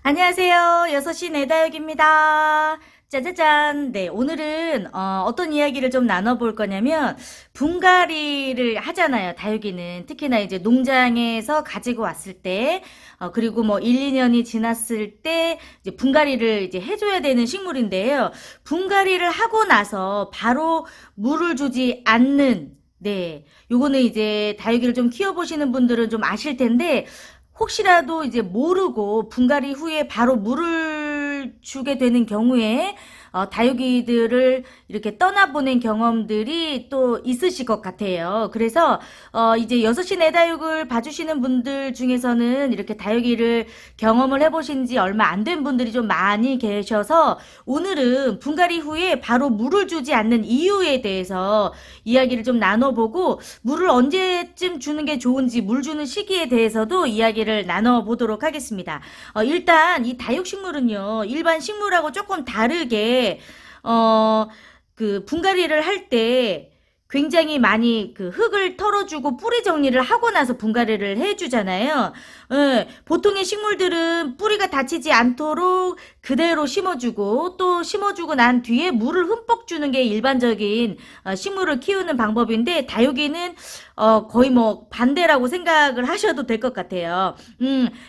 안녕하세요. 6시 내다육입니다. 짜자잔. 네, 오늘은 어떤 이야기를 좀 나눠볼 거냐면 분갈이를 하잖아요. 다육이는 특히나 이제 농장에서 가지고 왔을 때 그리고 뭐 1, 2년이 지났을 때 이제 분갈이를 이제 해줘야 되는 식물인데요. 분갈이를 하고 나서 바로 물을 주지 않는, 네, 요거는 이제 다육이를 좀 키워보시는 분들은 좀 아실 텐데, 혹시라도 이제 모르고 분갈이 후에 바로 물을 주게 되는 경우에 다육이들을 이렇게 떠나보낸 경험들이 또 있으실 것 같아요. 그래서 이제 6시 내다육을 봐주시는 분들 중에서는 이렇게 다육이를 경험을 해보신 지 얼마 안 된 분들이 좀 많이 계셔서 오늘은 분갈이 후에 바로 물을 주지 않는 이유에 대해서 이야기를 좀 나눠보고, 물을 언제쯤 주는 게 좋은지, 물 주는 시기에 대해서도 이야기를 나눠보도록 하겠습니다. 일단 이 다육식물은요, 일반 식물하고 조금 다르게 그 분갈이를 할 때 굉장히 많이 그 흙을 털어주고 뿌리 정리를 하고 나서 분갈이를 해주잖아요. 예, 보통의 식물들은 뿌리가 다치지 않도록 그대로 심어주고, 또 심어주고 난 뒤에 물을 흠뻑 주는 게 일반적인 식물을 키우는 방법인데, 다육이는 거의 뭐 반대라고 생각을 하셔도 될 것 같아요.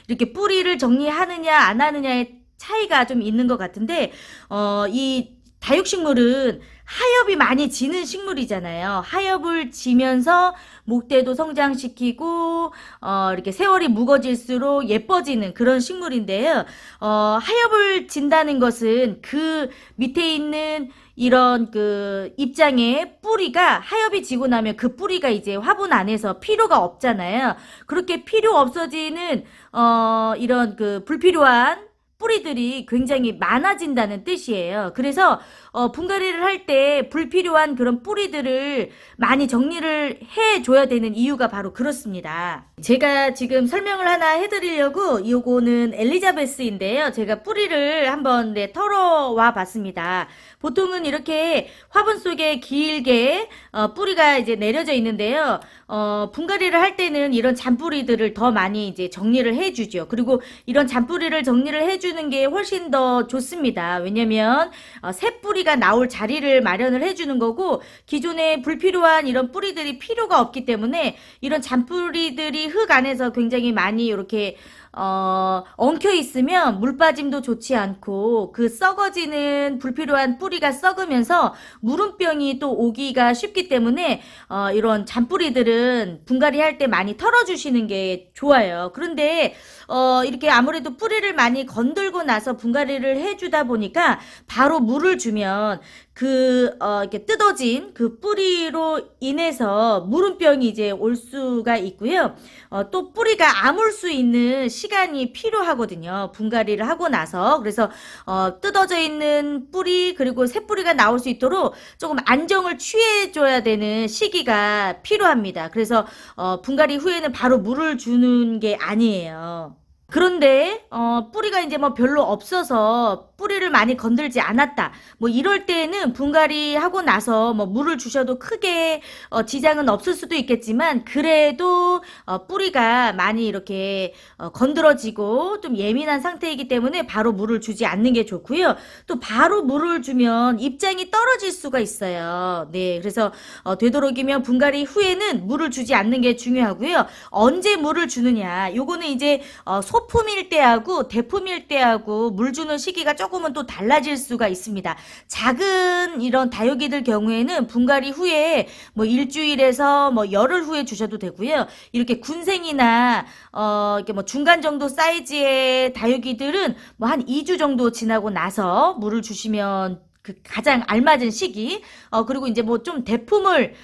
이렇게 뿌리를 정리하느냐 안 하느냐의 차이가 좀 있는 것 같은데, 이 다육식물은 하엽이 많이 지는 식물이잖아요. 하엽을 지면서 목대도 성장시키고 이렇게 세월이 묵어질수록 예뻐지는 그런 식물인데요. 하엽을 진다는 것은 그 밑에 있는 이런 그 입장의 뿌리가 하엽이 지고 나면 그 뿌리가 이제 화분 안에서 필요가 없잖아요. 그렇게 필요 없어지는 이런 그 불필요한 뿌리들이 굉장히 많아진다는 뜻이에요. 그래서 분갈이를 할 때 불필요한 그런 뿌리들을 많이 정리를 해줘야 되는 이유가 바로 그렇습니다. 제가 지금 설명을 하나 해드리려고, 요거는 엘리자베스인데요. 제가 뿌리를 한번 털어와 봤습니다. 보통은 이렇게 화분 속에 길게 뿌리가 이제 내려져 있는데요. 분갈이를 할 때는 이런 잔뿌리들을 더 많이 이제 정리를 해주죠. 그리고 이런 잔뿌리를 정리를 해주는 게 훨씬 더 좋습니다. 왜냐면 새 뿌리가 나올 자리를 마련을 해주는 거고, 기존에 불필요한 이런 뿌리들이 필요가 없기 때문에 이런 잔뿌리들이 흙 안에서 굉장히 많이 이렇게 엉켜 있으면 물 빠짐도 좋지 않고, 그 썩어지는 불필요한 뿌리가 썩으면서 무름병이 또 오기가 쉽기 때문에 이런 잔뿌리들은 분갈이 할 때 많이 털어주시는 게 좋아요. 그런데 이렇게 아무래도 뿌리를 많이 건들고 나서 분갈이를 해주다 보니까 바로 물을 주면 이렇게 뜯어진 그 뿌리로 인해서 무름병이 이제 올 수가 있고요. 또 뿌리가 아물 수 있는 시간이 필요하거든요. 분갈이를 하고 나서. 그래서 뜯어져 있는 뿌리, 그리고 새 뿌리가 나올 수 있도록 조금 안정을 취해줘야 되는 시기가 필요합니다. 그래서 분갈이 후에는 바로 물을 주는 게 아니에요. 그런데 뿌리가 이제 뭐 별로 없어서 뿌리를 많이 건들지 않았다, 뭐 이럴 때는 분갈이 하고 나서 뭐 물을 주셔도 크게 지장은 없을 수도 있겠지만, 그래도 뿌리가 많이 이렇게 건드러지고 좀 예민한 상태이기 때문에 바로 물을 주지 않는 게 좋고요. 또 바로 물을 주면 입장이 떨어질 수가 있어요. 네, 그래서 되도록이면 분갈이 후에는 물을 주지 않는 게 중요하고요. 언제 물을 주느냐, 요거는 이제 소품일 때하고 대품일 때하고 물 주는 시기가 조금은 또 달라질 수가 있습니다. 작은 이런 다육이들 경우에는 분갈이 후에 뭐 일주일에서 뭐 열흘 후에 주셔도 되고요. 이렇게 군생이나 이렇게 뭐 중간 정도 사이즈의 다육이들은 뭐 한 2주 정도 지나고 나서 물을 주시면 그 가장 알맞은 시기. 그리고 이제 뭐 좀 대품을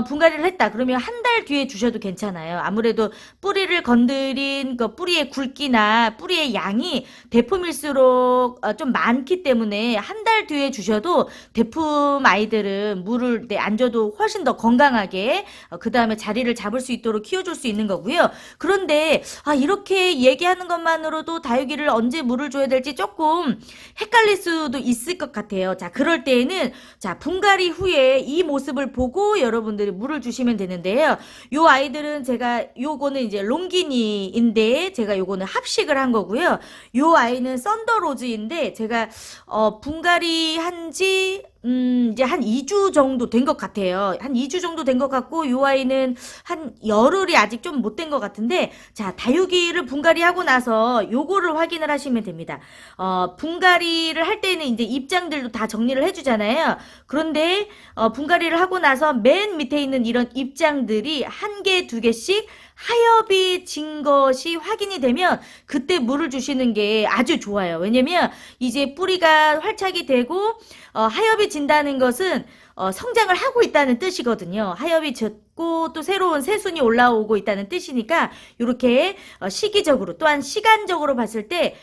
분갈이를 했다 그러면 한 달 뒤에 주셔도 괜찮아요. 아무래도 뿌리를 건드린 그 뿌리의 굵기나 뿌리의 양이 대품일수록 좀 많기 때문에 한 달 뒤에 주셔도 대품 아이들은 물을 안 줘도 훨씬 더 건강하게 그 다음에 자리를 잡을 수 있도록 키워줄 수 있는 거고요. 그런데 이렇게 얘기하는 것만으로도 다육이를 언제 물을 줘야 될지 조금 헷갈릴 수도 있을 것 같아요. 자, 그럴 때에는 자, 분갈이 후에 이 모습을 보고 여러분들이 물을 주시면 되는데요. 요 아이들은 제가 요거는 이제 롱기니인데 제가 요거는 합식을 한 거고요. 요 아이는 썬더로즈인데 제가 분갈이 한지 이제 한 2주 정도 된 것 같아요. 한 2주 정도 된 것 같고, 요 아이는 한 열흘이 아직 좀 못 된 것 같은데, 자, 다육이를 분갈이 하고 나서 요거를 확인을 하시면 됩니다. 분갈이를 할 때는 이제 입장들도 다 정리를 해주잖아요. 그런데, 분갈이를 하고 나서 맨 밑에 있는 이런 입장들이 한 개, 두 개씩 하엽이 진 것이 확인이 되면 그때 물을 주시는 게 아주 좋아요. 왜냐면 이제 뿌리가 활착이 되고 하엽이 진다는 것은 성장을 하고 있다는 뜻이거든요. 하엽이 졌고 또 새로운 새순이 올라오고 있다는 뜻이니까 이렇게 시기적으로 또한 시간적으로 봤을 때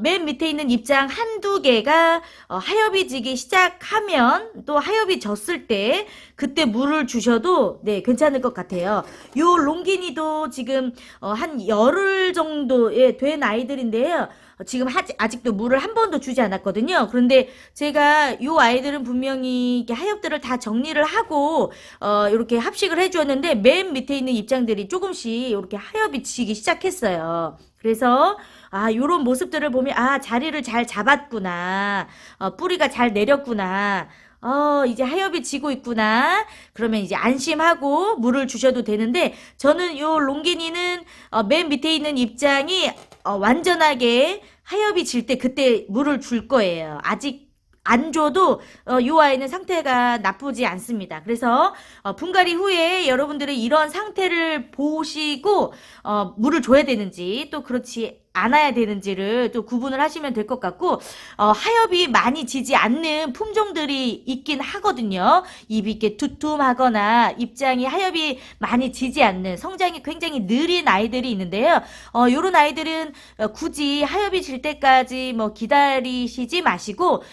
맨 밑에 있는 입장 한두 개가 하엽이 지기 시작하면 또 하엽이 졌을 때 그때 물을 주셔도 네 괜찮을 것 같아요. 요 롱기니도 지금 한 열흘 정도에 된 아이들인데요. 지금 아직도 물을 한 번도 주지 않았거든요. 그런데 제가 요 아이들은 분명히 이렇게 하엽들을 다 정리를 하고 이렇게 합식을 해주었는데 맨 밑에 있는 입장들이 조금씩 이렇게 하엽이 지기 시작했어요. 그래서 요런 모습들을 보면 자리를 잘 잡았구나. 뿌리가 잘 내렸구나. 이제 하엽이 지고 있구나. 그러면 이제 안심하고 물을 주셔도 되는데, 저는 요 롱기니는 맨 밑에 있는 입장이 완전하게 하엽이 질 때 그때 물을 줄 거예요. 아직 안 줘도 요 아이는 상태가 나쁘지 않습니다. 그래서 분갈이 후에 여러분들은 이런 상태를 보시고 물을 줘야 되는지 또 그렇지 않아야 되는지를 또 구분을 하시면 될 것 같고, 하엽이 많이 지지 않는 품종들이 있긴 하거든요. 입이 이렇게 두툼하거나 입장이 하엽이 많이 지지 않는 성장이 굉장히 느린 아이들이 있는데요. 요런 아이들은 굳이 하엽이 질 때까지 뭐 기다리시지 마시고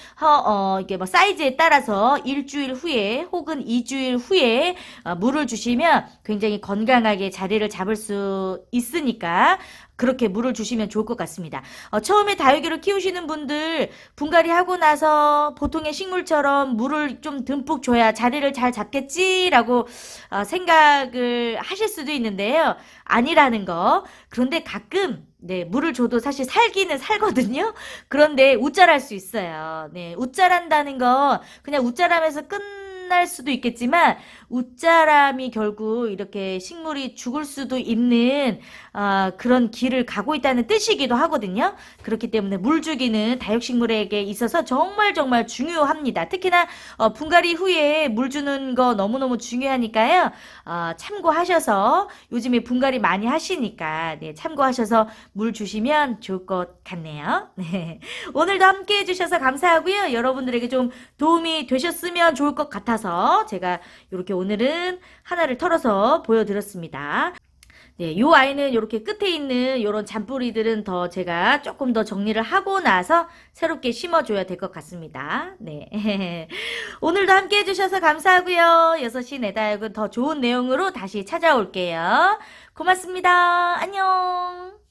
이게 뭐 사이즈에 따라서 일주일 후에 혹은 2주일 후에 물을 주시면 굉장히 건강하게 자리를 잡을 수 있으니까 그렇게 물을 주시면 좋을 것 같습니다. 처음에 다육이를 키우시는 분들 분갈이 하고 나서 보통의 식물처럼 물을 좀 듬뿍 줘야 자리를 잘 잡겠지라고 생각을 하실 수도 있는데요. 아니라는 거. 그런데 가끔 네, 물을 줘도 사실 살기는 살거든요. 그런데 웃잘할 수 있어요. 네, 웃잘한다는 거 그냥 웃잘하면서 끝날 수도 있겠지만 웃자람이 결국 이렇게 식물이 죽을 수도 있는 그런 길을 가고 있다는 뜻이기도 하거든요. 그렇기 때문에 물 주기는 다육식물에게 있어서 정말 정말 중요합니다. 특히나 분갈이 후에 물 주는 거 너무너무 중요하니까요. 참고하셔서 요즘에 분갈이 많이 하시니까 네, 참고하셔서 물 주시면 좋을 것 같네요. 네. 오늘도 함께 해주셔서 감사하고요. 여러분들에게 좀 도움이 되셨으면 좋을 것 같아서 제가 이렇게 오늘은 하나를 털어서 보여드렸습니다. 네, 요 아이는 이렇게 끝에 있는 이런 잔뿌리들은 더 제가 조금 더 정리를 하고 나서 새롭게 심어줘야 될 것 같습니다. 네. 오늘도 함께 해주셔서 감사하고요. 6시 내 다육은 더 좋은 내용으로 다시 찾아올게요. 고맙습니다. 안녕.